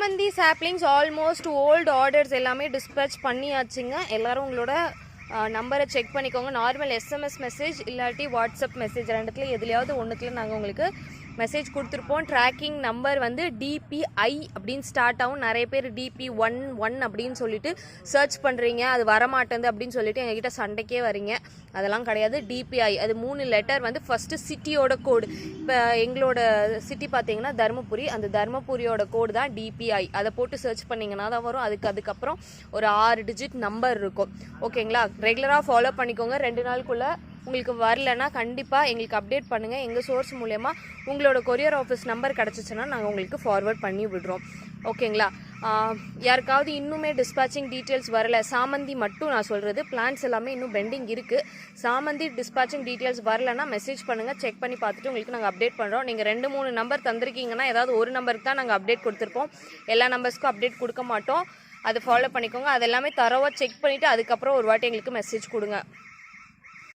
சாமந்தி saplings almost old orders எல்லாமே dispatch பண்ணியாச்சுங்க. எல்லோரும் உங்களோட நம்பரை செக் பண்ணிக்கோங்க. நார்மல் எஸ்எம்எஸ் மெசேஜ் இல்லாட்டி வாட்ஸ்அப் மெசேஜ் ரெண்டுத்துல எதுலையாவது ஒன்றுத்துல நாங்கள் உங்களுக்கு மெசேஜ் கொடுத்துருப்போம். ட்ராக்கிங் நம்பர் வந்து DPI அப்படின்னு ஸ்டார்ட் ஆகும். நிறைய பேர் DP11 அப்படின்னு சொல்லிட்டு சர்ச் பண்ணுறீங்க, அது வரமாட்டேங்குது அப்படின்னு சொல்லிட்டு எங்ககிட்ட சண்டைக்கே வரீங்க. அதெல்லாம் கிடையாது. DPI அது 3 லெட்டர் வந்து ஃபஸ்ட்டு சிட்டியோட கோடு. இப்போ எங்களோட சிட்டி பார்த்தீங்கன்னா தருமபுரி, அந்த தருமபுரியோட கோடு தான் DPI. அதை போட்டு சர்ச் பண்ணிங்கன்னா தான் வரும். அதுக்கப்புறம் ஒரு 6 டிஜிட் நம்பர் இருக்கும். ஓகேங்களா? ரெகுலராக ஃபாலோ பண்ணிக்கோங்க. 2 நாளுக்குள்ளே உங்களுக்கு வரலன்னா கண்டிப்பாக எங்களுக்கு அப்டேட் பண்ணுங்கள். எங்கள் சோர்ஸ் மூலயமா உங்களோட கொரியர் ஆஃபீஸ் நம்பர் கிடச்சிச்சின்னா நாங்கள் உங்களுக்கு ஃபார்வர்ட் பண்ணி விடுறோம். ஓகேங்களா? யாருக்காவது இன்னுமே டிஸ்பேச்சிங் டீட்டெயில்ஸ் வரல, சாமந்தி மட்டும் நான் சொல்கிறது, பிளான்ஸ் எல்லாமே இன்னும் பெண்டிங் இருக்குது. சாமந்தி டிஸ்பேச்சிங் டீட்டெயில்ஸ் வரலன்னா மெசேஜ் பண்ணுங்கள், செக் பண்ணி பார்த்துட்டு உங்களுக்கு நாங்கள் அப்டேட் பண்ணுறோம். நீங்கள் 2-3 நம்பர் தந்திருக்கீங்கன்னா ஏதாவது ஒரு நம்பருக்கு தான் நாங்கள் அப்டேட் கொடுத்துருப்போம். எல்லா நம்பர்ஸ்க்கும் அப்டேட் கொடுக்க மாட்டோம். அதை ஃபாலோ பண்ணிக்கோங்க. அது எல்லாமே தரவாக செக் பண்ணிவிட்டு அதுக்கப்புறம் ஒரு வாட்டி எங்களுக்கு மெசேஜ் கொடுங்க.